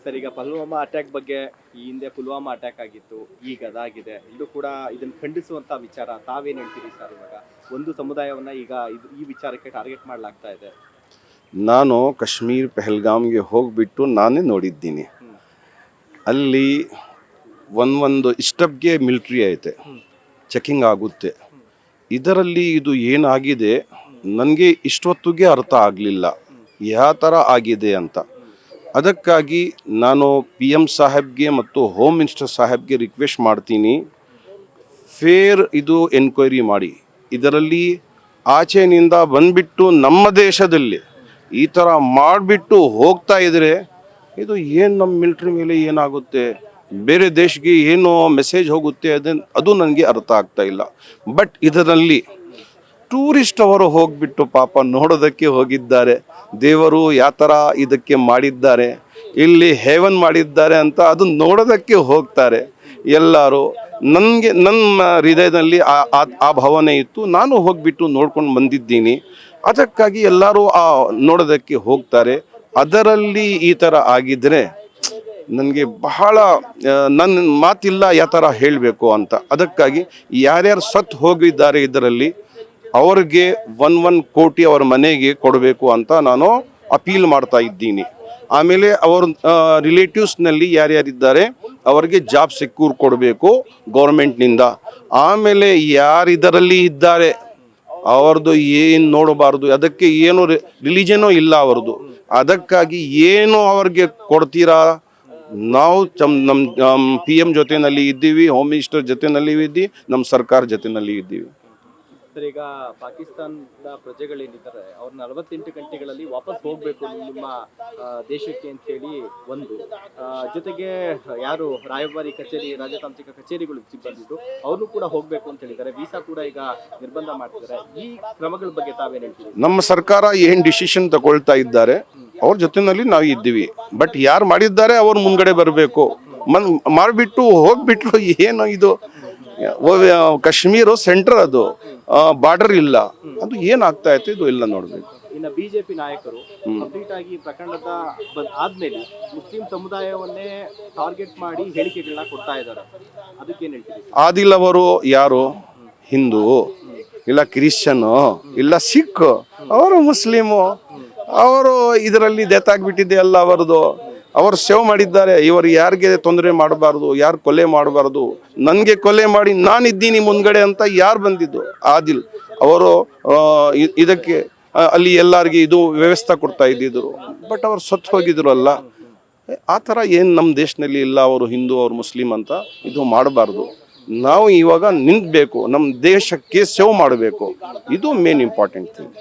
Sir, ಈಗ Pulwama attack ಬಗ್ಗೆ ಈ ಹಿಂದೆ ಪುಲ್ವಾಮಾ ಅಟ್ಯಾಕ್ ಆಗಿತ್ತು, ಈಗ ಅದಾಗಿದೆ. ಇದು ಕೂಡ ಇದನ್ನು ಖಂಡಿಸುವಂತ ವಿಚಾರ. ತಾವೇನ್ ಹೇಳ್ತೀರಿ ಸರ್? ಇವಾಗ ಒಂದು ಸಮುದಾಯವನ್ನ ಈಗ ಈ ವಿಚಾರಕ್ಕೆ ಟಾರ್ಗೆಟ್ ಮಾಡಲಾಗ್ತಾ ಇದೆ. ನಾನು ಕಾಶ್ಮೀರ್ ಪೆಹಲ್ಗಾಮ್ಗೆ ಹೋಗಿಬಿಟ್ಟು ನಾನೇ ನೋಡಿದ್ದೀನಿ. ಅಲ್ಲಿ ಒಂದು ಸ್ಟೆಪ್ಗೆ ಮಿಲಿಟ್ರಿ ಐತೆ, ಚೆಕಿಂಗ್ ಆಗುತ್ತೆ. ಇದರಲ್ಲಿ ಇದು ಏನಾಗಿದೆ ನನಗೆ ಇಷ್ಟೊತ್ತಿಗೆ ಅರ್ಥ ಆಗಲಿಲ್ಲ ಯಾವ ಥರ ಆಗಿದೆ ಅಂತ. ಅದಕ್ಕಾಗಿ ನಾನು PM ಸಾಹೇಬ್ಗೆ ಮತ್ತು ಹೋಮ್ ಮಿನಿಸ್ಟರ್ ಸಾಹೇಬ್ಗೆ ರಿಕ್ವೆಸ್ಟ್ ಮಾಡ್ತೀನಿ, ಫೇರ್ ಇದು ಎನ್ಕ್ವೈರಿ ಮಾಡಿ. ಇದರಲ್ಲಿ ಆಚೆನಿಂದ ಬಂದ್ಬಿಟ್ಟು ನಮ್ಮ ದೇಶದಲ್ಲಿ ಈ ಥರ ಮಾಡಿಬಿಟ್ಟು ಹೋಗ್ತಾ ಇದ್ರೆ ಇದು ಏನು ನಮ್ಮ ಮಿಲಿಟ್ರಿ ಮೇಲೆ ಏನಾಗುತ್ತೆ, ಬೇರೆ ದೇಶಕ್ಕೆ ಏನು ಮೆಸೇಜ್ ಹೋಗುತ್ತೆ ಅದು ನನಗೆ ಅರ್ಥ ಆಗ್ತಾ ಇಲ್ಲ. ಬಟ್ ಇದರಲ್ಲಿ ಟೂರಿಸ್ಟ್ ಅವರು ಹೋಗಿಬಿಟ್ಟು ಪಾಪ ನೋಡೋದಕ್ಕೆ ಹೋಗಿದ್ದಾರೆ, ದೇವರು ಯಾವ ಥರ ಇದಕ್ಕೆ ಮಾಡಿದ್ದಾರೆ, ಇಲ್ಲಿ ಹೇವನ್ ಮಾಡಿದ್ದಾರೆ ಅಂತ ಅದು ನೋಡೋದಕ್ಕೆ ಹೋಗ್ತಾರೆ ಎಲ್ಲರೂ. ನನ್ನ ಹೃದಯದಲ್ಲಿ ಆ ಭಾವನೆ ಇತ್ತು, ನಾನು ಹೋಗಿಬಿಟ್ಟು ನೋಡ್ಕೊಂಡು ಬಂದಿದ್ದೀನಿ. ಅದಕ್ಕಾಗಿ ಎಲ್ಲರೂ ನೋಡೋದಕ್ಕೆ ಹೋಗ್ತಾರೆ. ಅದರಲ್ಲಿ ಈ ಥರ ಆಗಿದ್ರೆ ನನಗೆ ಬಹಳ ನನ್ನ ಮಾತಿಲ್ಲ ಯಾವ ಥರ ಹೇಳಬೇಕು ಅಂತ. ಅದಕ್ಕಾಗಿ ಯಾರ್ಯಾರು ಸತ್ತು ಹೋಗಿದ್ದಾರೆ ಇದರಲ್ಲಿ ಅವ್ರಿಗೆ 1 ಕೋಟಿ ಅವರ ಮನೆಗೆ ಕೊಡಬೇಕು ಅಂತ ನಾನು ಅಪೀಲ್ ಮಾಡ್ತಾ ಇದ್ದೀನಿ. ಆಮೇಲೆ ಅವ್ರ ರಿಲೇಟಿವ್ಸ್ನಲ್ಲಿ ಯಾರ್ಯಾರಿದ್ದಾರೆ ಅವರಿಗೆ ಜಾಬ್ ಸೆಕ್ಯೂರ್ ಕೊಡಬೇಕು ಗೌರ್ಮೆಂಟ್ನಿಂದ. ಆಮೇಲೆ ಯಾರು ಇದರಲ್ಲಿ ಇದ್ದಾರೆ ಅವ್ರದ್ದು ಏನು ನೋಡಬಾರ್ದು, ಅದಕ್ಕೆ ಏನು ರಿಲಿಜನೂ ಇಲ್ಲ ಅವ್ರದ್ದು. ಅದಕ್ಕಾಗಿ ಏನು ಅವ್ರಿಗೆ ಕೊಡ್ತೀರಾ, ನಾವು ನಮ್ಮ PM ಜೊತೆಯಲ್ಲಿ ಇದ್ದೀವಿ, ಹೋಮ್ ಮಿನಿಸ್ಟರ್ ಜೊತೆಯಲ್ಲಿ ಇದ್ದೀವಿ, ನಮ್ಮ ಸರ್ಕಾರ ಜೊತೆಯಲ್ಲಿ ಇದ್ದೀವಿ. ಸರ್, ಈಗ ಪಾಕಿಸ್ತಾನದ ಪ್ರಜೆಗಳೇನಿದ್ದಾರೆ ಅವ್ರನ್ನ 48 ಗಂಟೆಗಳಲ್ಲಿ ವಾಪಸ್ ಹೋಗ್ಬೇಕು ನಿಮ್ಮ ದೇಶಕ್ಕೆ ಅಂತ ಹೇಳಿ ಒಂದು, ಜೊತೆಗೆ ಯಾರು ರಾಯಭಾರಿ ಕಚೇರಿ, ರಾಜತಾಂತ್ರಿಕ ಕಚೇರಿಗಳು ಸಿಬ್ಬಂದಿದ್ದು ಅವ್ರನ್ನೂ ಕೂಡ ಹೋಗ್ಬೇಕು ಅಂತ ಹೇಳಿದ್ದಾರೆ. ವೀಸಾ ಕೂಡ ಈಗ ನಿರ್ಬಂಧ ಮಾಡ್ತಿದ್ದಾರೆ. ಈ ಕ್ರಮಗಳ ಬಗ್ಗೆ ತಾವೇನು ಹೇಳ್ತೀವಿ? ನಮ್ಮ ಸರ್ಕಾರ ಏನು ಡಿಸಿಷನ್ ತಗೊಳ್ತಾ ಇದ್ದಾರೆ ಅವ್ರ ಜೊತೆಯಲ್ಲಿ ನಾವು ಇದ್ದೀವಿ. ಬಟ್ ಯಾರು ಮಾಡಿದ್ದಾರೆ ಅವ್ರು ಮುಂದ್ಗಡೆ ಬರಬೇಕು. ಮಾಡಿಬಿಟ್ಟು ಹೋಗ್ಬಿಟ್ರು ಏನು ಇದು ಕಾಶ್ಮೀರ ಸೆಂಟರ್, ಅದು ಬಾರ್ಡರ್ ಇಲ್ಲ, ಅದು ಏನಾಗ್ತಾ ಇತ್ತು ಇದು ಎಲ್ಲ ನೋಡ್ಬೇಕು. ಇನ್ನು ಬಿಜೆಪಿ ನಾಯಕರು ಕಂಪ್ಲೀಟ್ ಆಗಿ ಪ್ರಕರಣದ ಆದ್ಮೇಲೆ ಮುಸ್ಲಿಂ ಸಮುದಾಯವನ್ನೇ ಟಾರ್ಗೆಟ್ ಮಾಡಿ ಹೇಳಿಕೆಗಳನ್ನ ಕೊಡ್ತಾ ಇದ್ದಾರೆ. ಅದಕ್ಕೇನು ಹೇಳ್ತೀವಿ? ಆದಿಲ್ ಅವರು ಯಾರು, ಹಿಂದೂ ಇಲ್ಲ ಕ್ರಿಶ್ಚಿಯನು ಇಲ್ಲ ಸಿಖ್, ಅವರು ಮುಸ್ಲಿಮು, ಅವರು ಇದರಲ್ಲಿ ಡೆತ್ ಆಗಿಬಿಟ್ಟಿದೆ ಅಲ್ಲ ಅವರದು. ಅವರು ಸೇವ್ ಮಾಡಿದ್ದಾರೆ, ಇವರು ಯಾರಿಗೆ ತೊಂದರೆ ಮಾಡಬಾರ್ದು, ಯಾರು ಕೊಲೆ ಮಾಡಬಾರ್ದು, ನನಗೆ ಕೊಲೆ ಮಾಡಿ ನಾನಿದ್ದೀನಿ ಮುಂದ್ಗಡೆ ಅಂತ ಯಾರು ಬಂದಿದ್ದು? ಆದಿಲ್ ಅವರು ಇದಕ್ಕೆ ಅಲ್ಲಿ ಎಲ್ಲರಿಗೆ ಇದು ವ್ಯವಸ್ಥೆ ಕೊಡ್ತಾ ಇದ್ದಿದ್ರು. ಬಟ್ ಅವ್ರು ಸತ್ತು ಹೋಗಿದ್ರು ಅಲ್ಲ. ಆ ಥರ ಏನು ನಮ್ಮ ದೇಶದಲ್ಲಿ ಇಲ್ಲ, ಅವರು ಹಿಂದೂ ಅವ್ರು ಮುಸ್ಲಿಂ ಅಂತ ಇದು ಮಾಡಬಾರ್ದು. ನಾವು ಇವಾಗ ನಿಂತ್ಬೇಕು, ನಮ್ಮ ದೇಶಕ್ಕೆ ಸೇವ್ ಮಾಡಬೇಕು, ಇದು ಮೇನ್ ಇಂಪಾರ್ಟೆಂಟ್ ಥಿಂಗ್.